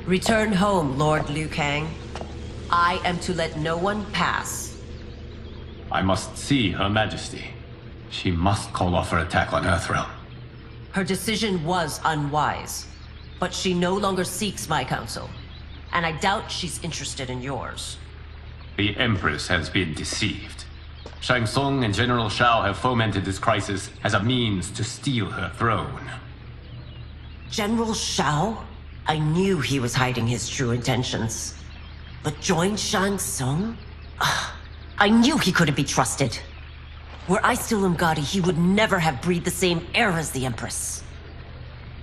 Return home, Lord Liu Kang. I am to let no one pass. I must see Her Majesty. She must call off her attack on Earthrealm. Her decision was unwise, but she no longer seeks my counsel, and I doubt she's interested in yours. The Empress has been deceived. Shang Tsung and General Shao have fomented this crisis as a means to steal her throne. General Shao? I knew he was hiding his true intentions. But join Shang Tsung? I knew he couldn't be trusted. Were I still Umgadi, he would never have breathed the same air as the Empress.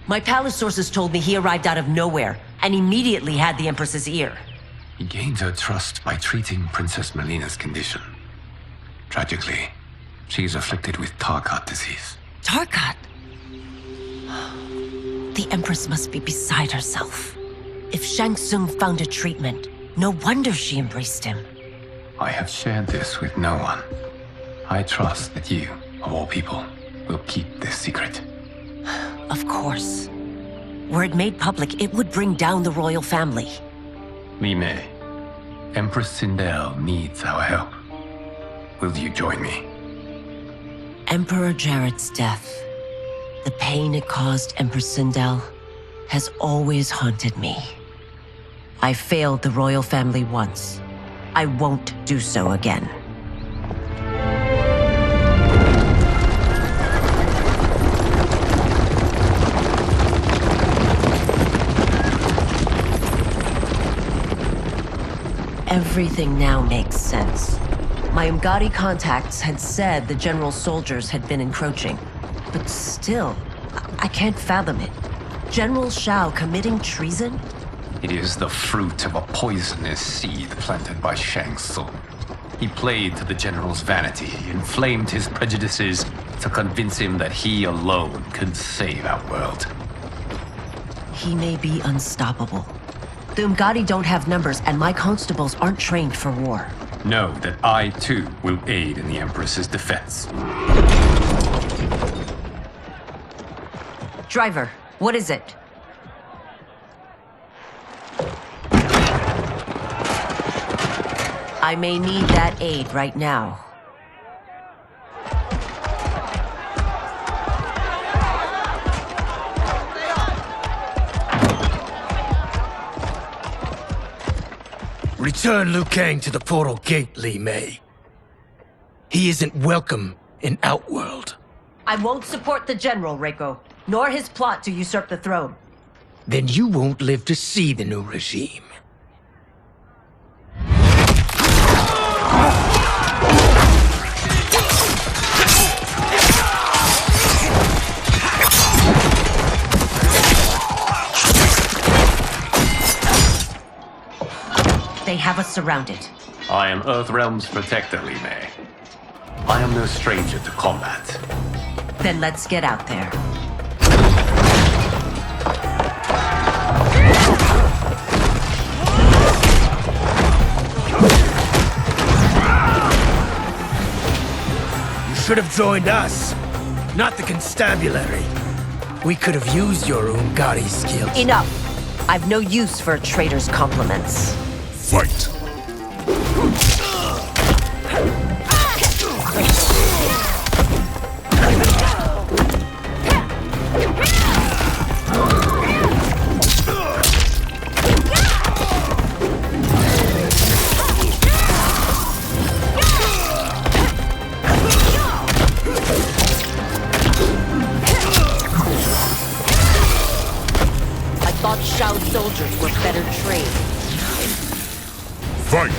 My palace sources told me he arrived out of nowhere, and immediately had the Empress's ear. He gained her trust by treating Princess Melina's condition. Tragically, she is afflicted with Tarkat disease. Tarkat? The Empress must be beside herself. If Shang Tsung found a treatment, no wonder she embraced him. I have shared this with no one. I trust that you, of all people, will keep this secret. Of course. Were it made public, it would bring down the royal family. Li Mei, Empress Sindel needs our help. Will you join me? Emperor Jared's death, the pain it caused Empress Sindel, has always haunted me. I failed the royal family once. I won't do so again. Everything now makes sense. My Umgadi contacts had said the general's soldiers had been encroaching. But still, I can't fathom it. General Shao committing treason? It is the fruit of a poisonous seed planted by Shang Tsung. He played to the general's vanity, inflamed his prejudices to convince him that he alone could save our world. He may be unstoppable. The Umgadi don't have numbers, and my constables aren't trained for war. Know that I, too, will aid in the Empress's defense. Driver, what is it? I may need that aid right now. Return Liu Kang to the portal gate, Li Mei. He isn't welcome in Outworld. I won't support the general, Reiko, nor his plot to usurp the throne. Then you won't live to see the new regime. They have us surrounded. I am Earthrealm's protector, Li Mei. I am no stranger to combat. Then let's get out there. You should have joined us, not the constabulary. We could have used your Umgadi skills. Enough! I've no use for a traitor's compliments. Fight! I thought Shao's soldiers were better trained. Fight!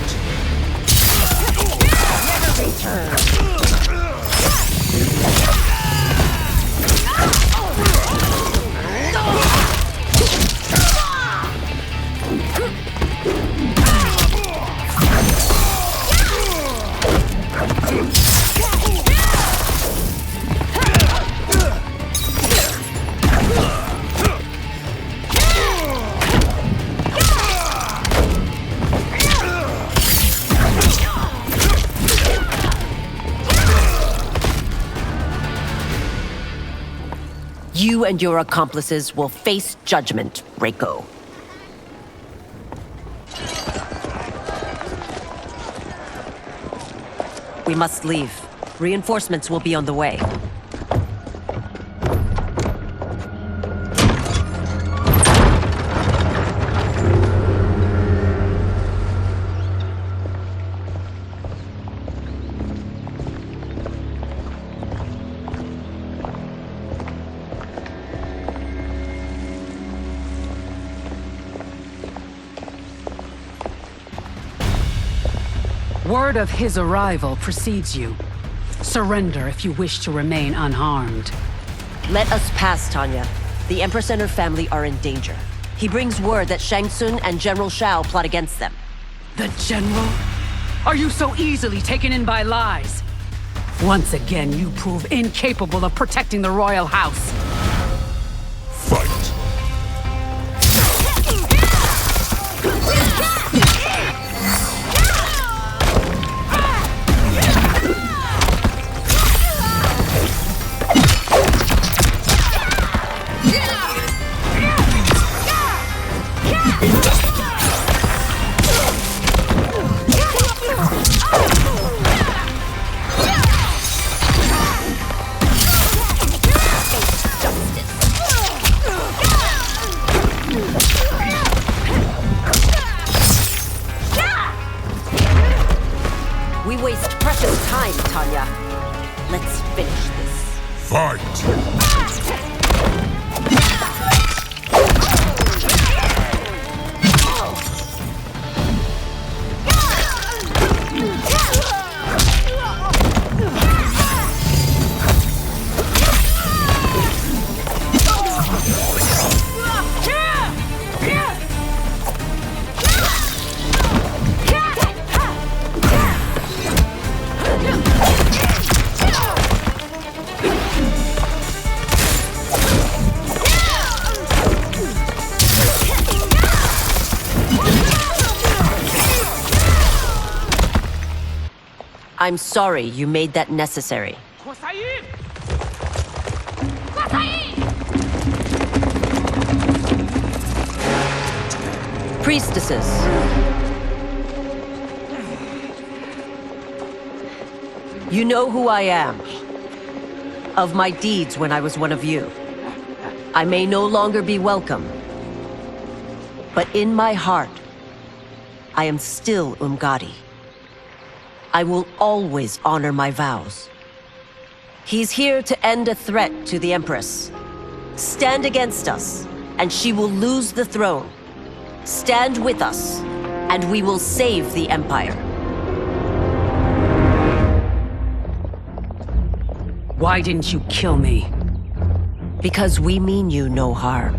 You and your accomplices will face judgment, Reiko. We must leave. Reinforcements will be on the way. Word of his arrival precedes you. Surrender if you wish to remain unharmed. Let us pass, Tanya. The Empress and her family are in danger. He brings word that Shang Tsung and General Shao plot against them. The General? Are you so easily taken in by lies? Once again, you prove incapable of protecting the royal house. Fight! We waste precious time, Tanya. Let's finish this. Fight! I'm sorry you made that necessary. Priestesses. You know who I am. Of my deeds when I was one of you. I may no longer be welcome. But in my heart, I am still Umgadi. I will always honor my vows. He's here to end a threat to the Empress. Stand against us, and she will lose the throne. Stand with us, and we will save the Empire. Why didn't you kill me? Because we mean you no harm.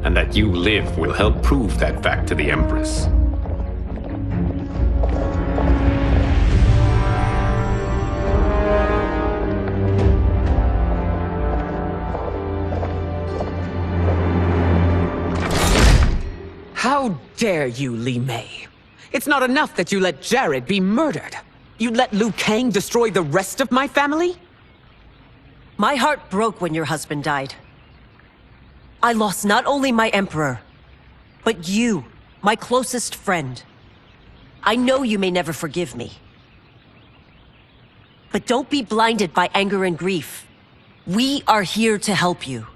And that you live will help prove that fact to the Empress. How dare you, Li Mei? It's not enough that you let Jared be murdered. You'd let Liu Kang destroy the rest of my family? My heart broke when your husband died. I lost not only my emperor, but you, my closest friend. I know you may never forgive me. But don't be blinded by anger and grief. We are here to help you.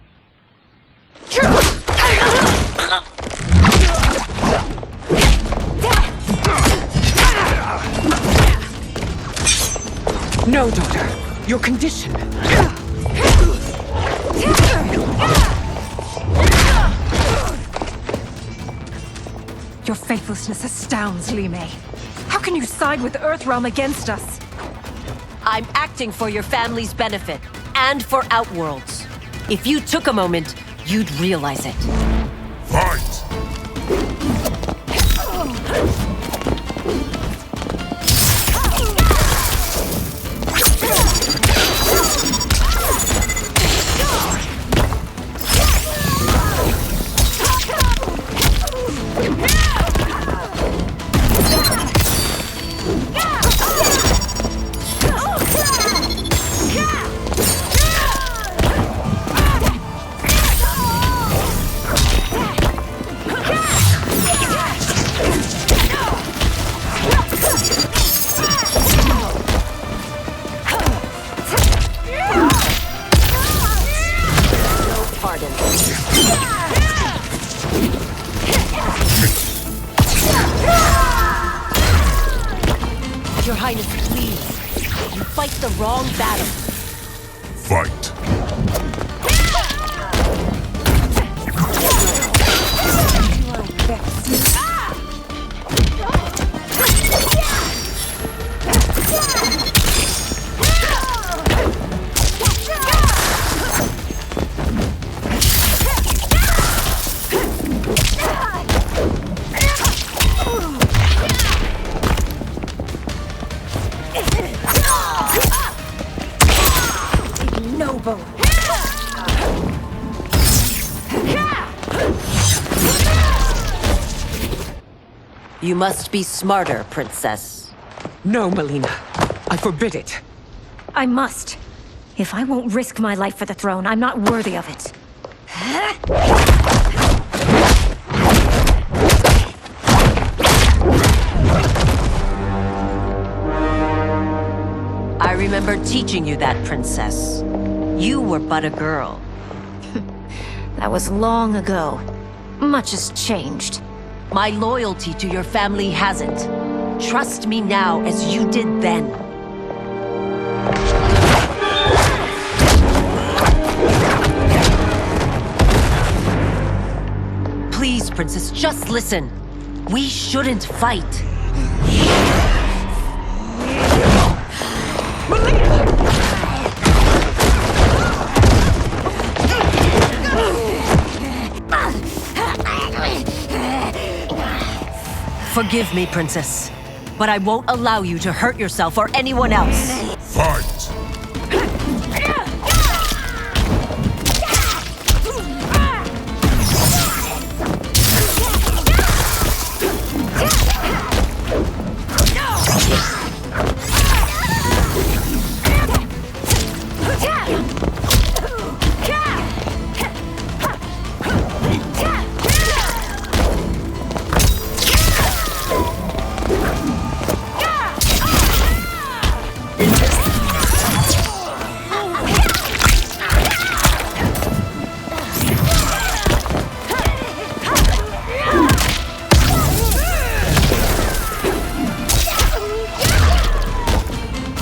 No, daughter. Your condition. Your faithlessness astounds, Li Mei. How can you side with Earthrealm against us? I'm acting for your family's benefit, and for Outworlds. If you took a moment, you'd realize it. Fight! Highness, please. You fight the wrong battle. Fight. Ignoble. You must be smarter, Princess. No, Melina. I forbid it. I must. If I won't risk my life for the throne, I'm not worthy of it. I remember teaching you that, Princess. You were but a girl. That was long ago. Much has changed. My loyalty to your family hasn't. Trust me now as you did then. Please, Princess, just listen. We shouldn't fight. Forgive me, Princess, but I won't allow you to hurt yourself or anyone else. Fight.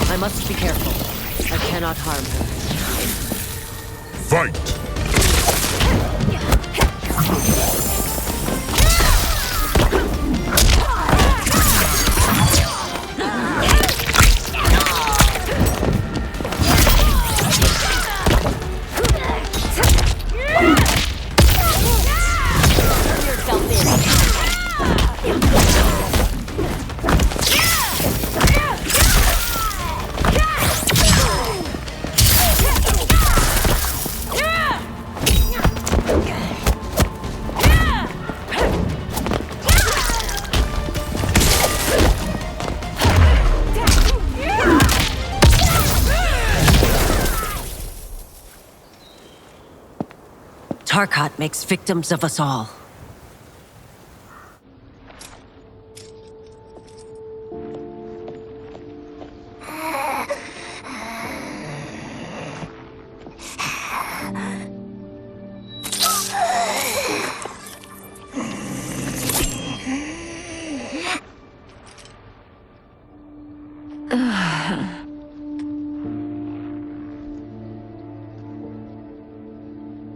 I must be careful. I cannot harm her. Fight. Tarkat makes victims of us all.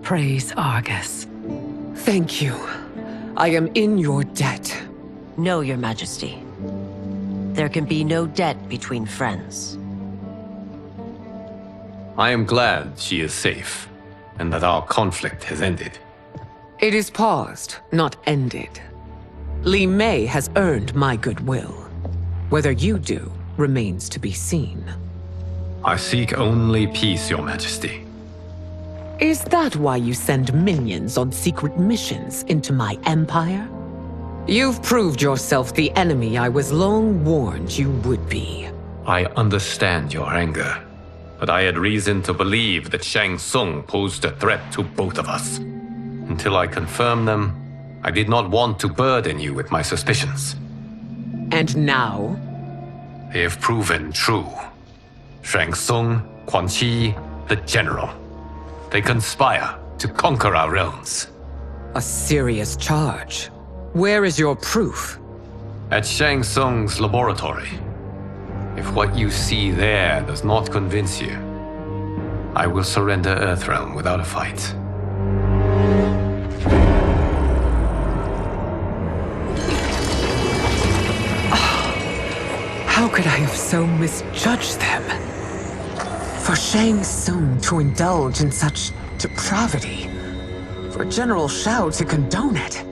Praise Argus. Thank you. I am in your debt. No, Your Majesty. There can be no debt between friends. I am glad she is safe, and that our conflict has ended. It is paused, not ended. Li Mei has earned my goodwill. Whether you do remains to be seen. I seek only peace, Your Majesty. Is that why you send minions on secret missions into my empire? You've proved yourself the enemy I was long warned you would be. I understand your anger, but I had reason to believe that Shang Tsung posed a threat to both of us. Until I confirmed them, I did not want to burden you with my suspicions. And now? They have proven true. Shang Tsung, Quan Chi, the General. They conspire to conquer our realms. A serious charge. Where is your proof? At Shang Tsung's laboratory. If what you see there does not convince you, I will surrender Earthrealm without a fight. How could I have so misjudged them? For Shang Tsung to indulge in such depravity, for General Shao to condone it,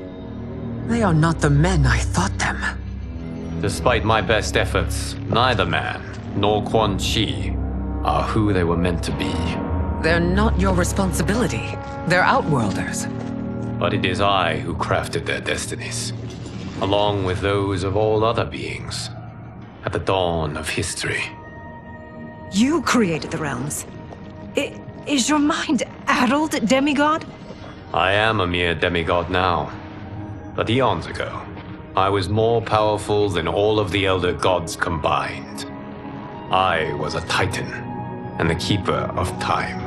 they are not the men I thought them. Despite my best efforts, neither man nor Quan Chi are who they were meant to be. They're not your responsibility. They're Outworlders. But it is I who crafted their destinies, along with those of all other beings, at the dawn of history. You created the realms. Is your mind addled, demigod? I am a mere demigod now, but eons ago, I was more powerful than all of the Elder Gods combined. I was a Titan, and the Keeper of Time.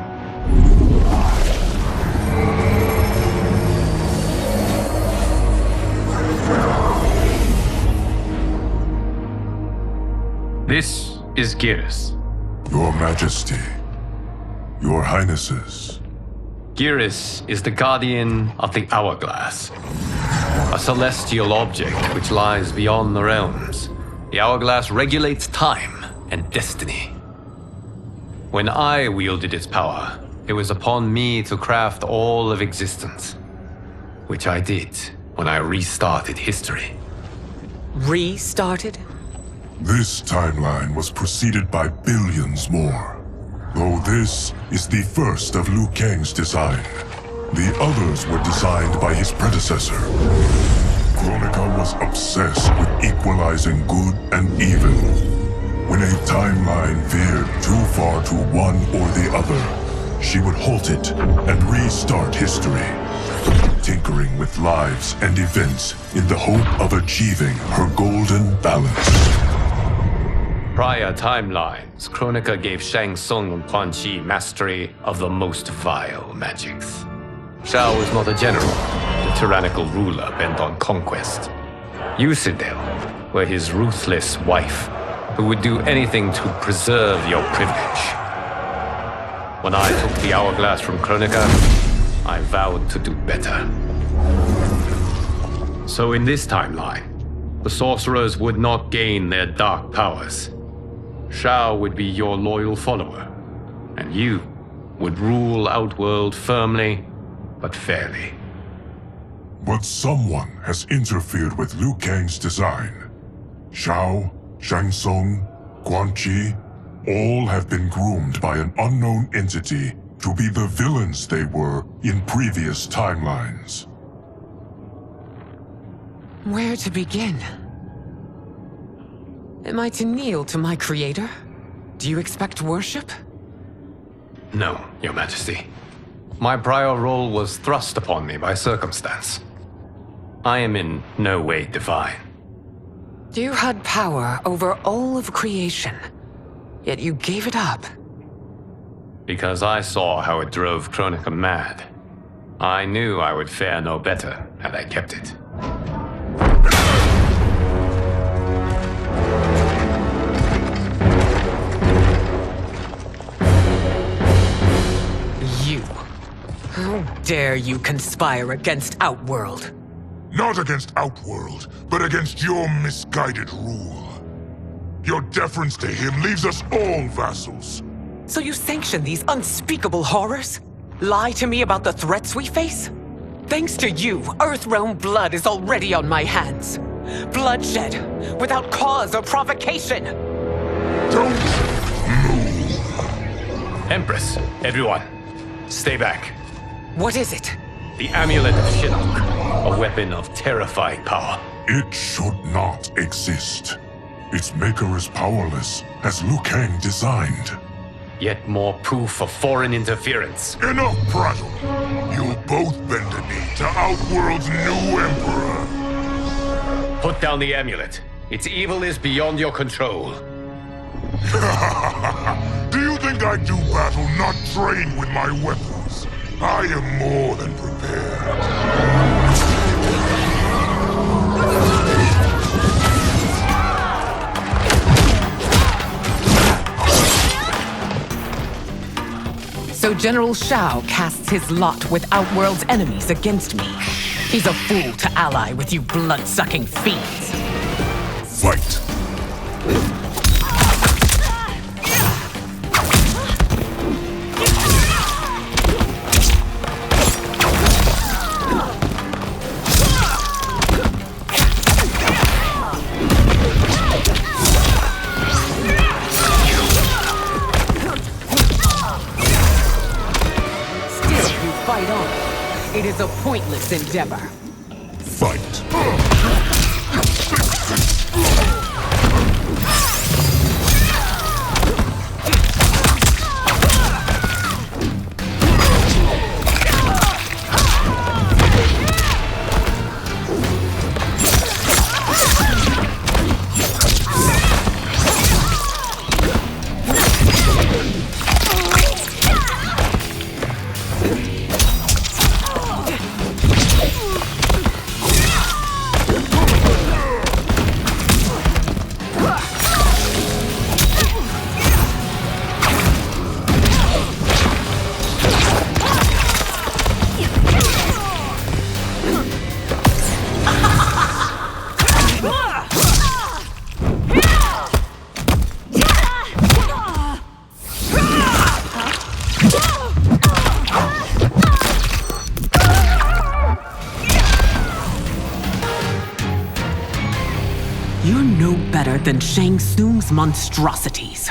This is Geras. Your Majesty, Your Highnesses. Geras is the guardian of the Hourglass, a celestial object which lies beyond the realms. The Hourglass regulates time and destiny. When I wielded its power, it was upon me to craft all of existence, which I did when I restarted history. Restarted? This timeline was preceded by billions more. Though this is the first of Liu Kang's design, the others were designed by his predecessor. Kronika was obsessed with equalizing good and evil. When a timeline veered too far to one or the other, she would halt it and restart history, tinkering with lives and events in the hope of achieving her golden balance. Prior timelines, Kronika gave Shang Tsung and Quan Chi mastery of the most vile magics. Shao was not a general, a tyrannical ruler bent on conquest. You, Sindel, were his ruthless wife, who would do anything to preserve your privilege. When I took the Hourglass from Kronika, I vowed to do better. So in this timeline, the sorcerers would not gain their dark powers. Shao would be your loyal follower, and you would rule Outworld firmly, but fairly. But someone has interfered with Liu Kang's design. Shao, Shang Tsung, Quan Chi, all have been groomed by an unknown entity to be the villains they were in previous timelines. Where to begin? Am I to kneel to my creator? Do you expect worship? No, Your Majesty. My prior role was thrust upon me by circumstance. I am in no way divine. You had power over all of creation, yet you gave it up. Because I saw how it drove Kronika mad. I knew I would fare no better had I kept it. You. How dare you conspire against Outworld? Not against Outworld, but against your misguided rule. Your deference to him leaves us all vassals. So you sanction these unspeakable horrors? Lie to me about the threats we face? Thanks to you, Earthrealm blood is already on my hands. Bloodshed, without cause or provocation. Don't move. Empress, everyone, stay back. What is it? The Amulet of Shinnok, a weapon of terrifying power. It should not exist. Its maker is powerless, as Liu Kang designed. Yet more proof of foreign interference. Enough prattle. You'll both bend a knee to Outworld's new emperor. Put down the amulet. Its evil is beyond your control. Do you think I do battle not trained with my weapons? I am more than prepared. General Shao casts his lot with Outworld's enemies against me. He's a fool to ally with you blood-sucking fiends. Fight! It is a pointless endeavor. Fight! You're no better than Shang Tsung's monstrosities.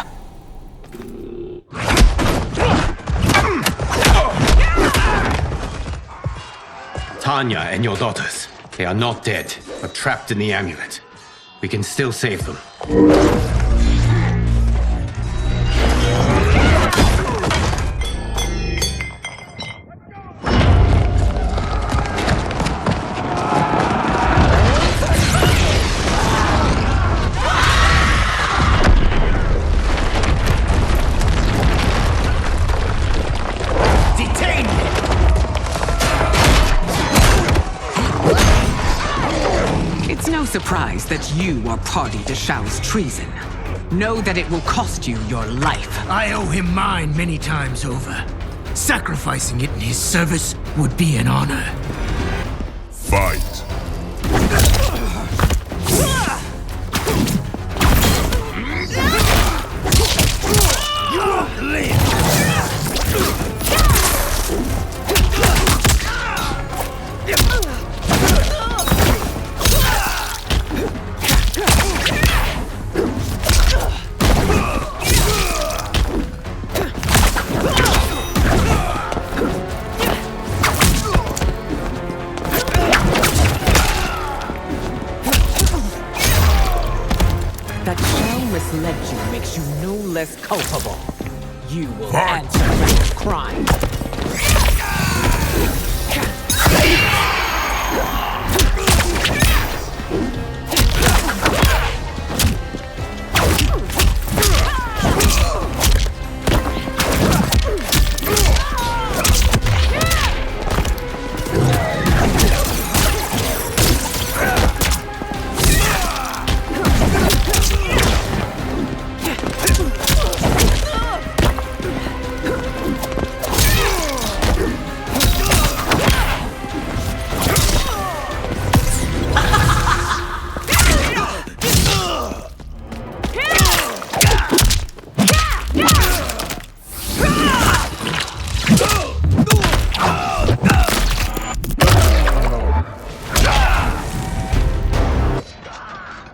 Tanya and your daughters, they are not dead, but trapped in the amulet. We can still save them. Surprise that you are party to Shao's treason. Know that it will cost you your life. I owe him mine many times over. Sacrificing it in his service would be an honor. Fight! You won't live! That Shao misled you makes you no less culpable. You will answer for your crime.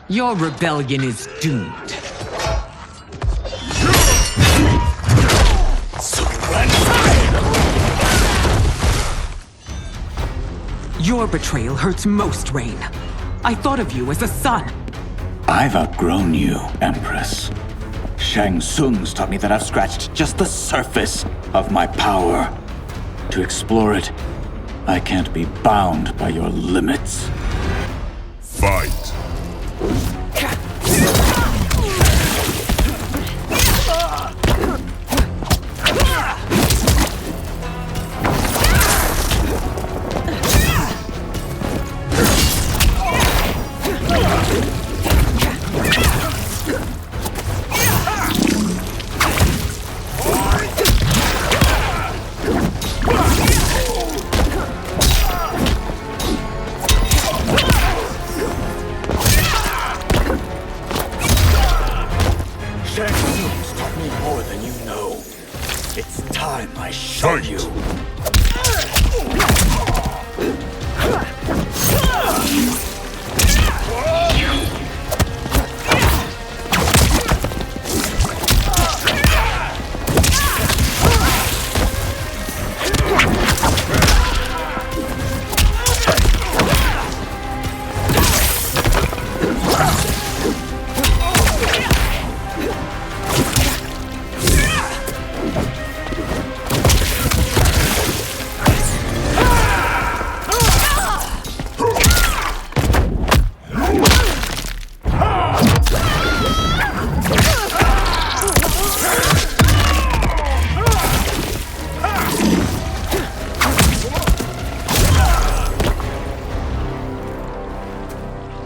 Your rebellion is doomed. Your betrayal hurts most, Rain. I thought of you as a son. I've outgrown you, Empress. Shang Tsung's taught me that I've scratched just the surface of my power. To explore it, I can't be bound by your limits. Fight!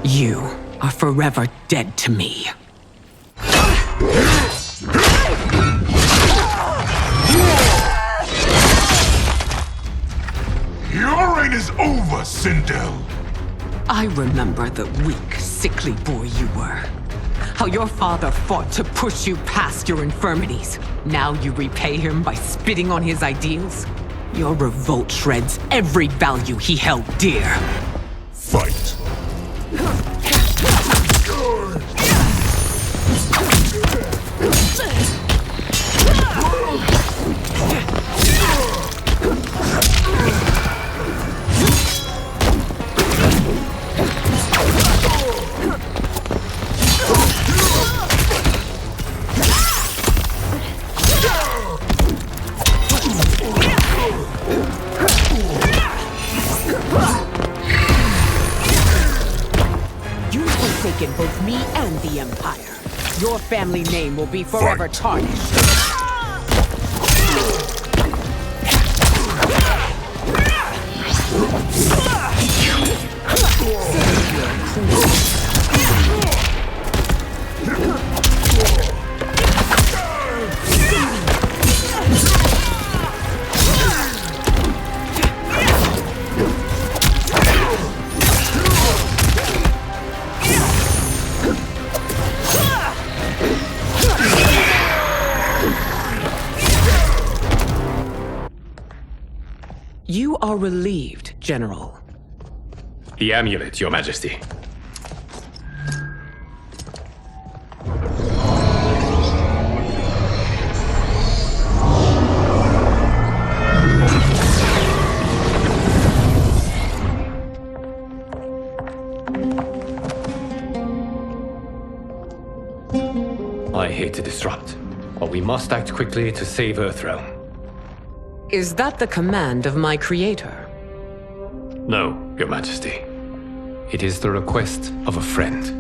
You are forever dead to me. Your reign is over, Sindel. I remember the weak, sickly boy you were. How your father fought to push you past your infirmities. Now you repay him by spitting on his ideals? Your revolt shreds every value he held dear. Fight. You've forsaken both me and the Empire. Your family name will be forever tarnished. You are relieved, General. The amulet, Your Majesty. I hate to disrupt, but we must act quickly to save Earthrealm. Is that the command of my creator? No, Your Majesty. It is the request of a friend.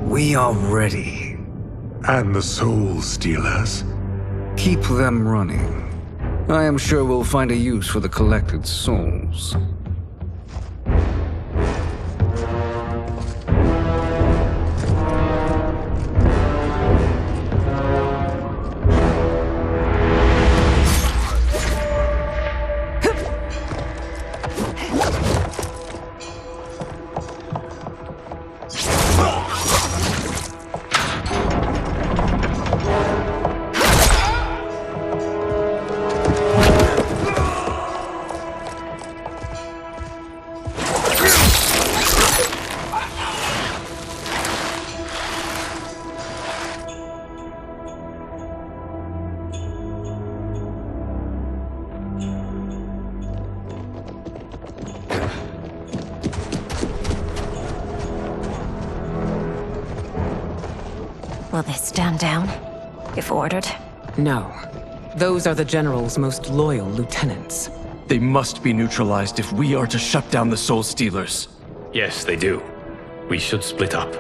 We are ready. And the Soul Stealers? Keep them running. I am sure we'll find a use for the collected souls. Will they stand down, if ordered? No. Those are the General's most loyal lieutenants. They must be neutralized if we are to shut down the Soul Stealers. Yes, they do. We should split up.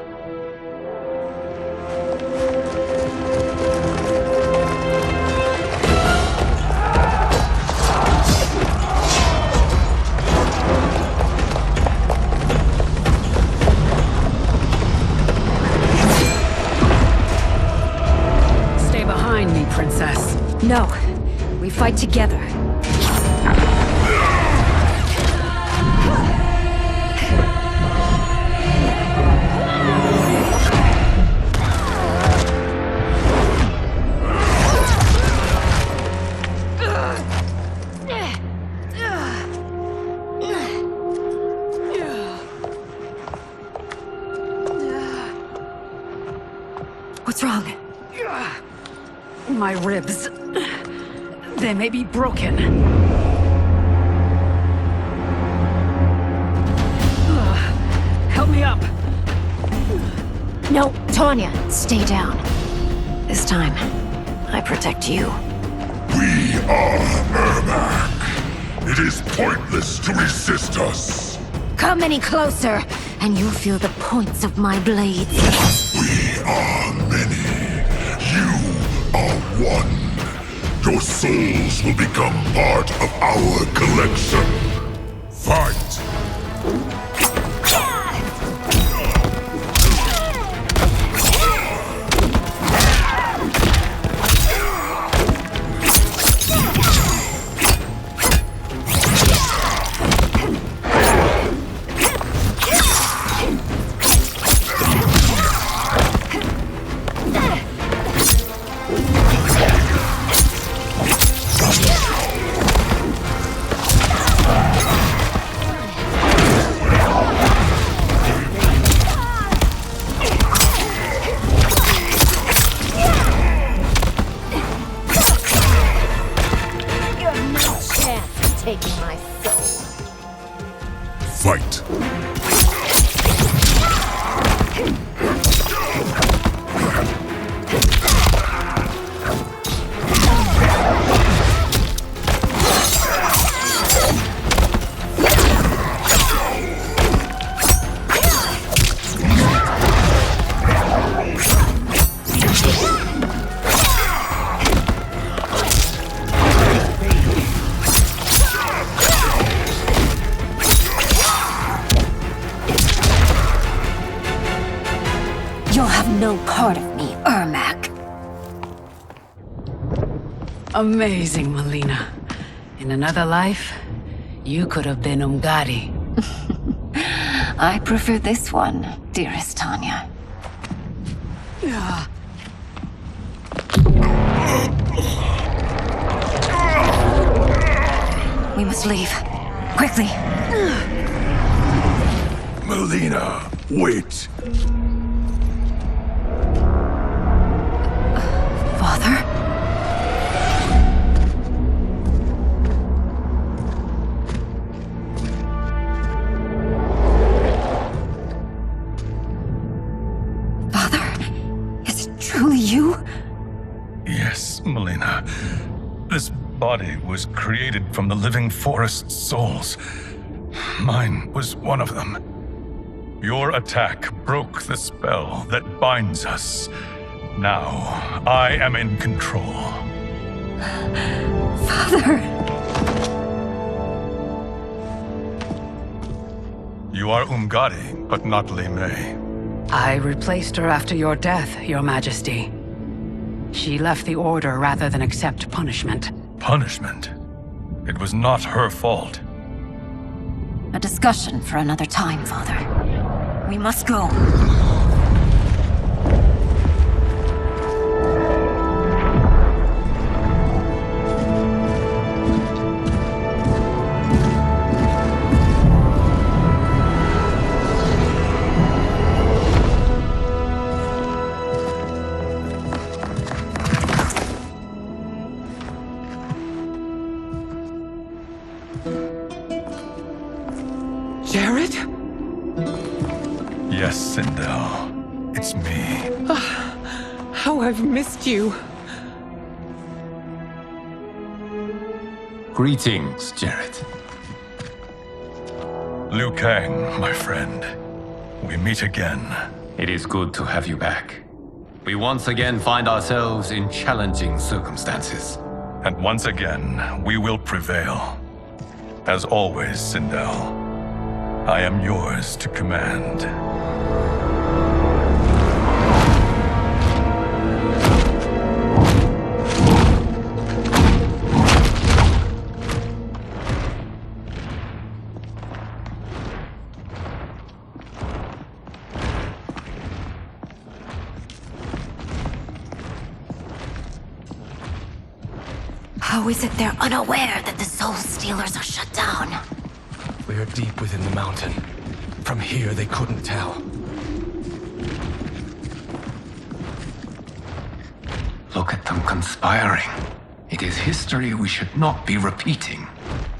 Stay behind me, Princess. No. We fight together. What's wrong? My ribs. They may be broken. Help me up. No, Tanya, stay down. This time, I protect you. We are Ermac. It is pointless to resist us. Come any closer, and you'll feel the points of my blades. We are many. You are one. Your souls will become part of our collection. Fight! Fight! You'll have no part of me, Ermac. Amazing, Melina. In another life, you could have been Umgadi. I prefer this one, dearest Tanya. We must leave. Quickly. Melina, wait. Father? Father? Is it truly you? Yes, Melina. This body was created from the living forest's souls. Mine was one of them. Your attack broke the spell that binds us. Now, I am in control. Father! You are Umgadi, but not Li Mei. I replaced her after your death, Your Majesty. She left the Order rather than accept punishment. Punishment? It was not her fault. A discussion for another time, Father. We must go. Jared? Yes, Sindel. It's me. How I've missed you. Greetings, Jared. Liu Kang, my friend. We meet again. It is good to have you back. We once again find ourselves in challenging circumstances. And once again, we will prevail. As always, Sindel, I am yours to command. How is it they're unaware that the Soul Stealers are shut down? We are deep within the mountain. From here, they couldn't tell. Look at them conspiring. It is history we should not be repeating.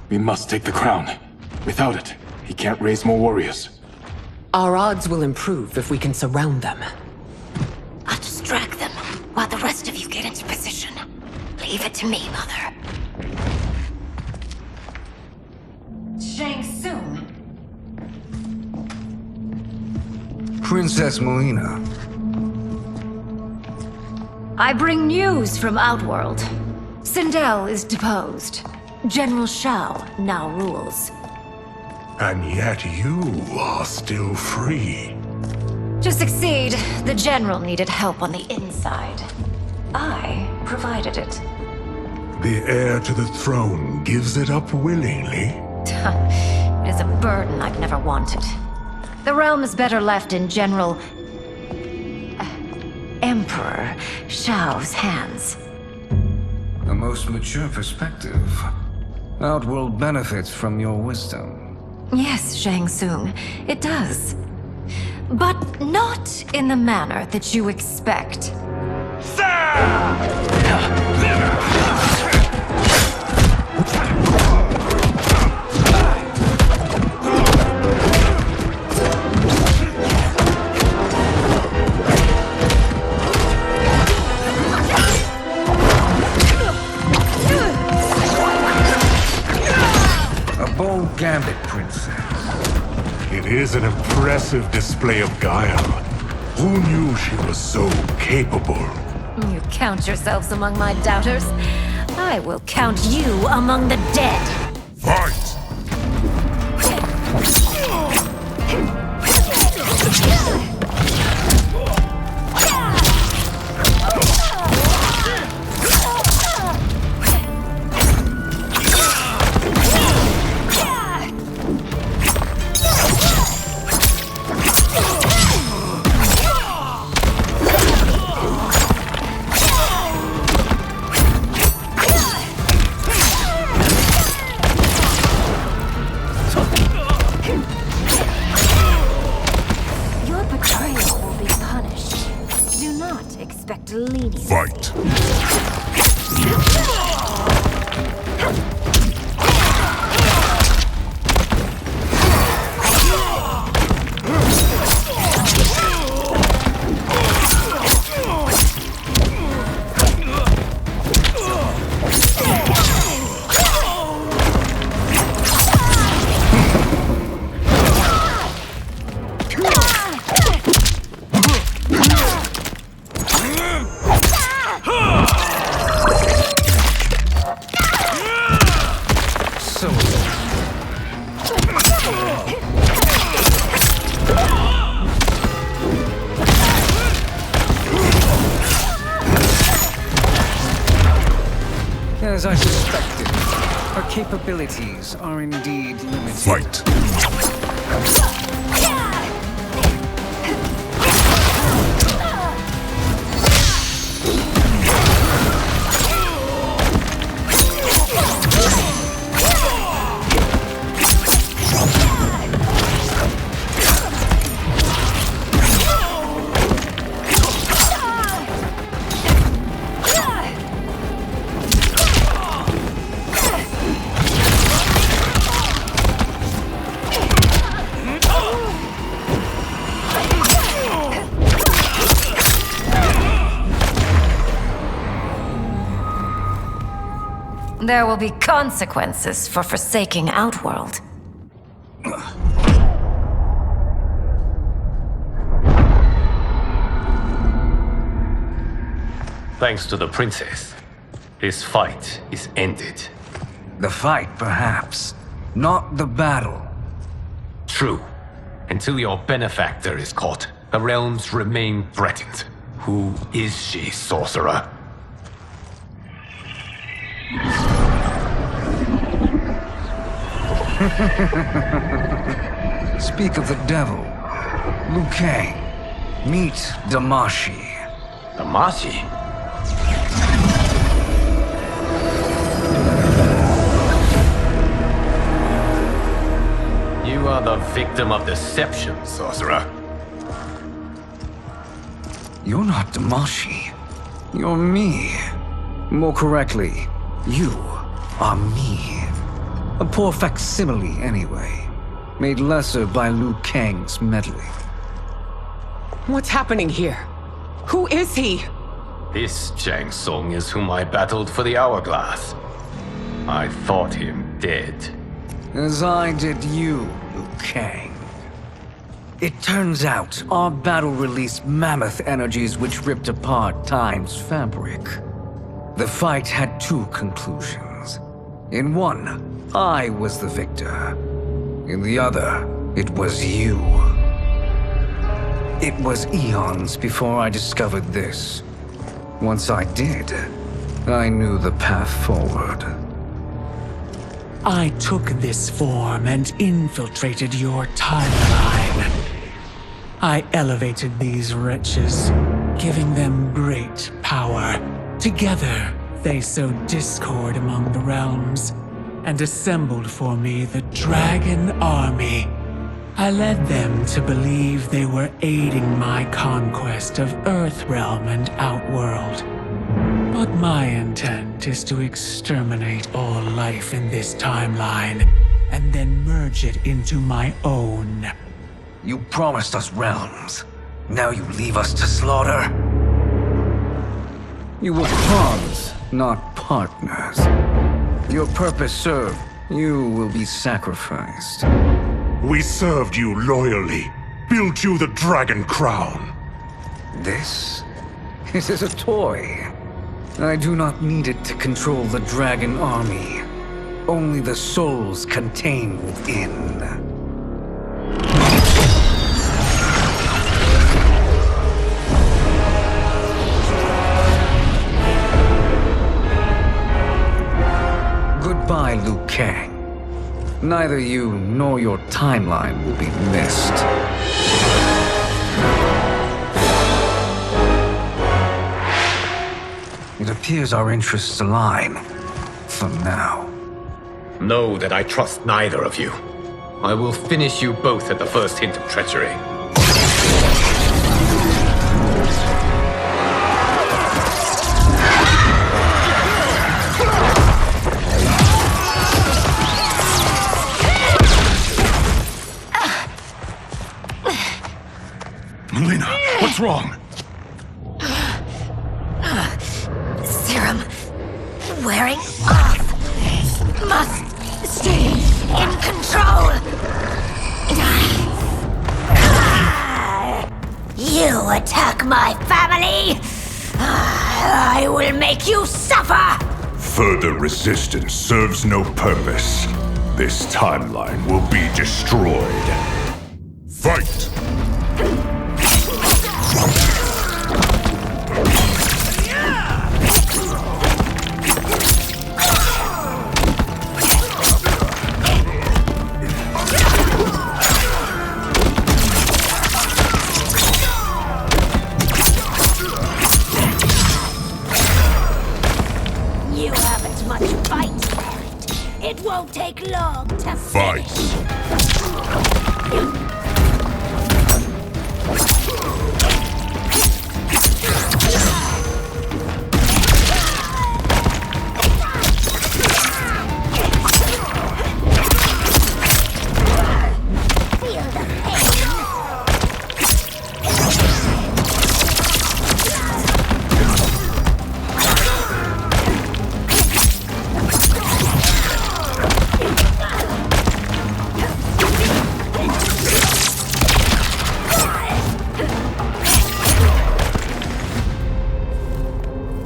We must take the crown. Without it, he can't raise more warriors. Our odds will improve if we can surround them. I'll distract them. while the rest of you get into position. Leave it to me, Mother. Shang Tsung. Princess Melina. I bring news from Outworld. Sindel is deposed. General Shao now rules. And yet you are still free. To succeed, the General needed help on the inside. I provided it. The heir to the throne gives it up willingly. It is a burden I've never wanted. The realm is better left in General... Emperor Shao's hands. A most mature perspective. Outworld benefits from your wisdom. Yes, Shang Tsung, it does. But not in the manner that you expect. A bold gambit, Princess. It is an impressive display of guile. Who knew she was so capable? You count yourselves among my doubters. I will count you among the dead. Fight! Your betrayal will be punished. Do not expect leniency. Fight! As I suspected, her capabilities are indeed limited. Fight! There will be consequences for forsaking Outworld. Thanks to the princess, this fight is ended. The fight, perhaps. Not the battle. True. Until your benefactor is caught, the realms remain threatened. Who is she, sorcerer? Speak of the devil. Liu Kang. Meet Damashi. Damashi? You are the victim of deception, sorcerer. You're not Damashi. You're me. More correctly, you are me. A poor facsimile, anyway. Made lesser by Liu Kang's meddling. What's happening here? Who is he? This Shang Tsung is whom I battled for the Hourglass. I thought him dead. As I did you, Liu Kang. It turns out our battle released mammoth energies which ripped apart time's fabric. The fight had two conclusions. In one, I was the victor. In the other, it was you. It was eons before I discovered this. Once I did, I knew the path forward. I took this form and infiltrated your timeline. I elevated these wretches, giving them great power. Together, they sowed discord among the realms and assembled for me the Dragon Army. I led them to believe they were aiding my conquest of Earthrealm and Outworld. But my intent is to exterminate all life in this timeline, and then merge it into my own. You promised us realms. Now you leave us to slaughter? You were pawns, not partners. Your purpose served. You will be sacrificed. We served you loyally, built you the Dragon Crown. This is a toy. I do not need it to control the Dragon Army. Only the souls contained within. Goodbye, Liu Kang. Neither you nor your timeline will be missed. It appears our interests align. For now. Know that I trust neither of you. I will finish you both at the first hint of treachery. Melina, what's wrong? Serum wearing off. Must stay in control. You attack my family. I will make you suffer. Further resistance serves no purpose. This timeline will be destroyed. Fight! You haven't much fight left. It won't take long to Fight!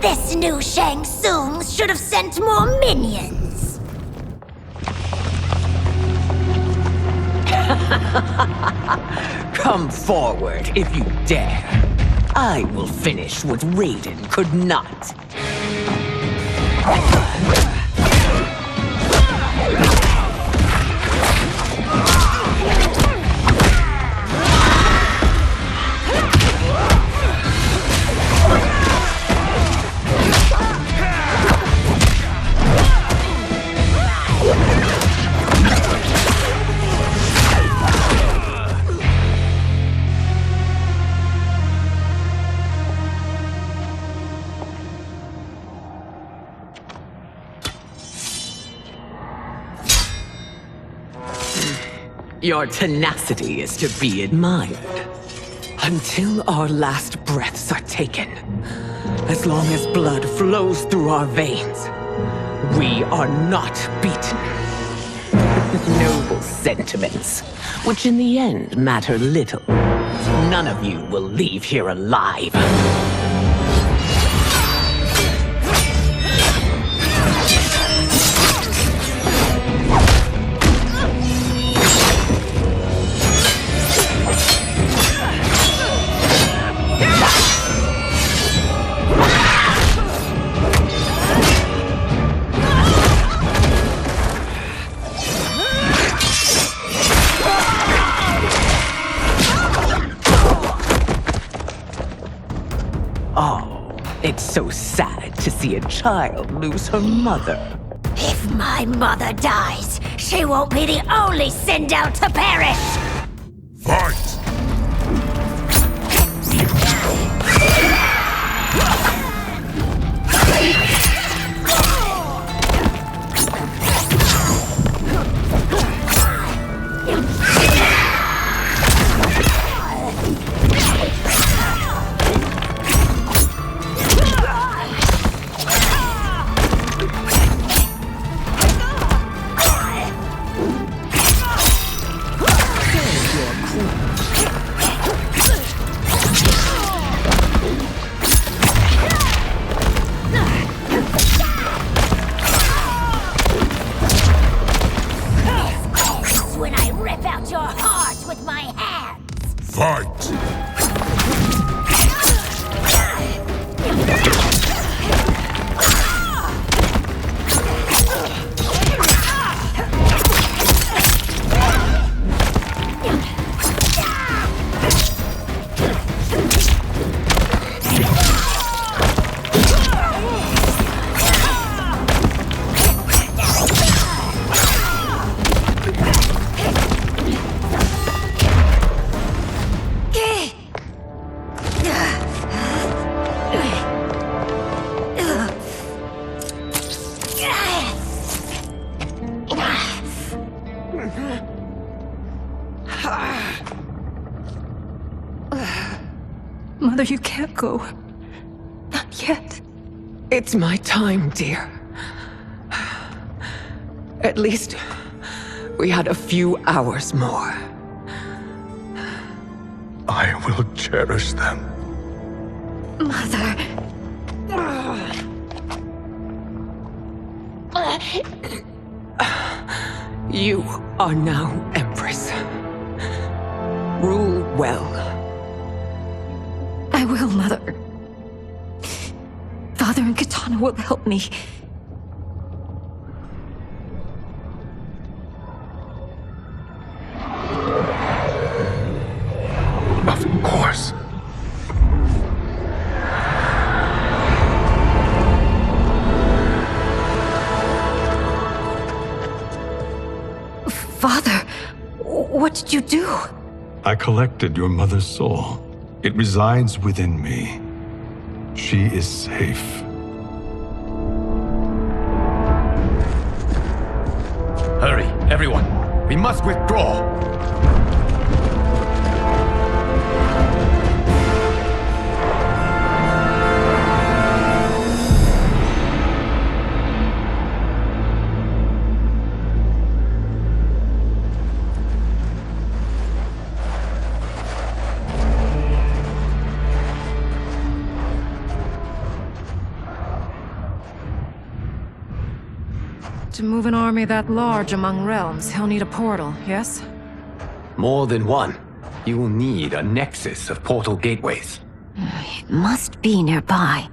This new Shang Tsung should have sent more minions. Come forward if you dare. I will finish what Raiden could not. Your tenacity is to be admired. Until our last breaths are taken, As long as blood flows through our veins, we are not beaten. Noble sentiments, which in the end matter little. None of you will leave here alive. It's so sad to see a child lose her mother. If my mother dies, she won't be the only send out to perish! Fight! Mother, you can't go. Not yet. It's my time, dear. At least we had a few hours more. I will cherish them. Mother. You are now Empress. Rule well. I will, Mother. Father and Katana will help me. Of course. Father, what did you do? I collected your mother's soul. It resides within me. She is safe. Hurry, everyone. We must withdraw. To move an army that large among realms, he'll need a portal, yes? More than one. You will need a nexus of portal gateways. It must be nearby.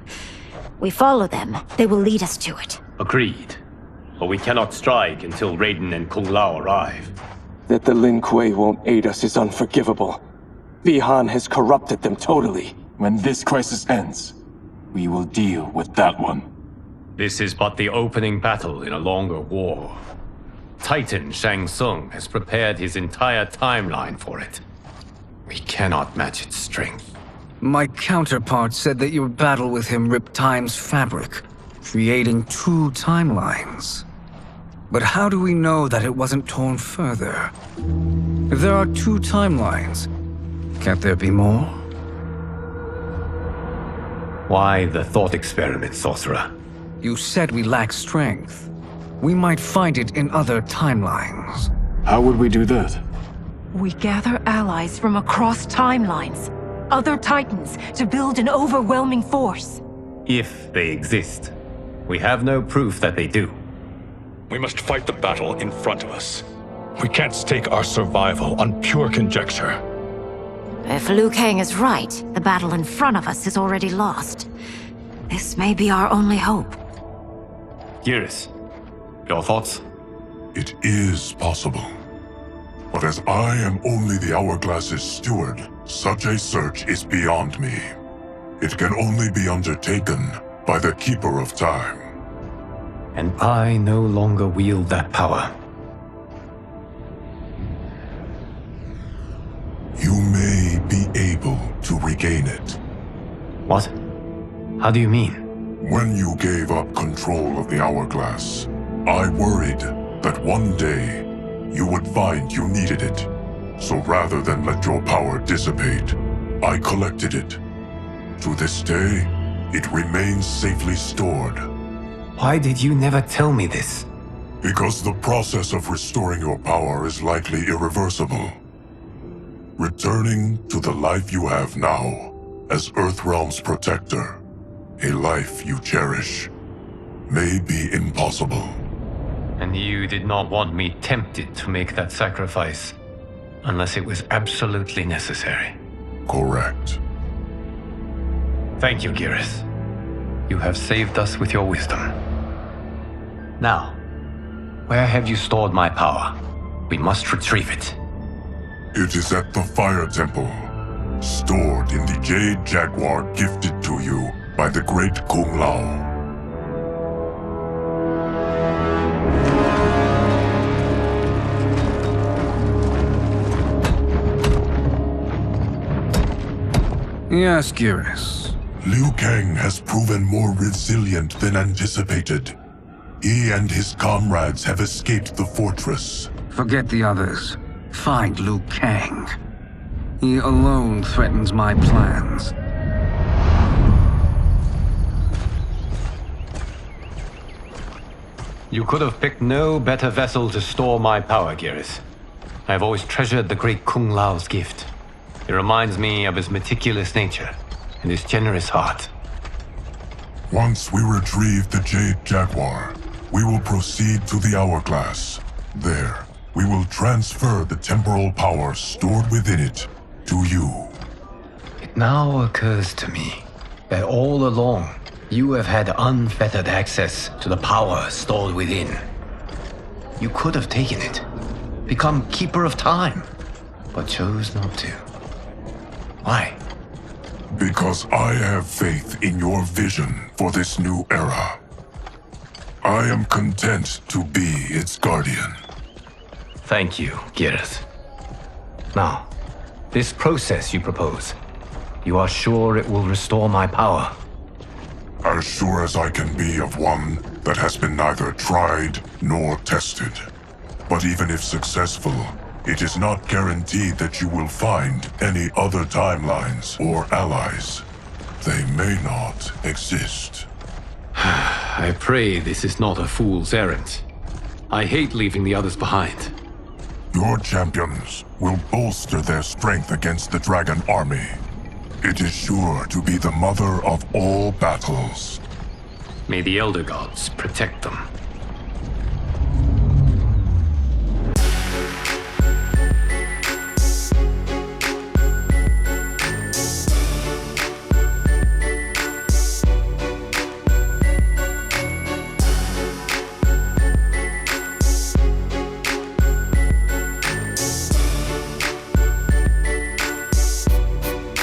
We follow them. They will lead us to it. Agreed. But we cannot strike until Raiden and Kung Lao arrive. That the Lin Kuei won't aid us is unforgivable. Bihan has corrupted them totally. When this crisis ends, we will deal with that one. This is but the opening battle in a longer war. Titan Shang Tsung has prepared his entire timeline for it. We cannot match its strength. My counterpart said that your battle with him ripped time's fabric, creating two timelines. But how do we know that it wasn't torn further? If there are two timelines, can't there be more? Why the thought experiment, sorcerer? You said we lack strength. We might find it in other timelines. How would we do that? We gather allies from across timelines, other titans, to build an overwhelming force. If they exist. We have no proof that they do. We must fight the battle in front of us. We can't stake our survival on pure conjecture. If Liu Kang is right, the battle in front of us is already lost. This may be our only hope. Geras, your thoughts? It is possible. But as I am only the Hourglass's steward, such a search is beyond me. It can only be undertaken by the Keeper of Time. And I no longer wield that power. You may be able to regain it. What? How do you mean? When you gave up control of the Hourglass, I worried that one day you would find you needed it. So rather than let your power dissipate, I collected it. To this day, it remains safely stored. Why did you never tell me this? Because the process of restoring your power is likely irreversible. Returning to the life you have now, as Earthrealm's protector, a life you cherish, may be impossible. And you did not want me tempted to make that sacrifice, unless it was absolutely necessary. Correct. Thank you, Geras. You have saved us with your wisdom. Now, where have you stored my power? We must retrieve it. It is at the Fire Temple, stored in the Jade Jaguar gifted to you by the great Kung Lao. Yes, Geras. Liu Kang has proven more resilient than anticipated. He and his comrades have escaped the fortress. Forget the others. Find Liu Kang. He alone threatens my plans. You could have picked no better vessel to store my power, Geras. I have always treasured the great Kung Lao's gift. It reminds me of his meticulous nature and his generous heart. Once we retrieve the Jade Jaguar, we will proceed to the Hourglass. There, we will transfer the temporal power stored within it to you. It now occurs to me that all along, you have had unfettered access to the power stored within. You could have taken it, become Keeper of Time, but chose not to. Why? Because I have faith in your vision for this new era. I am content to be its guardian. Thank you, Geras. Now, this process you propose, you are sure it will restore my power? As sure as I can be of one that has been neither tried nor tested. But even if successful, it is not guaranteed that you will find any other timelines or allies. They may not exist. I pray this is not a fool's errand. I hate leaving the others behind. Your champions will bolster their strength against the Dragon Army. It is sure to be the mother of all battles. May the Elder Gods protect them.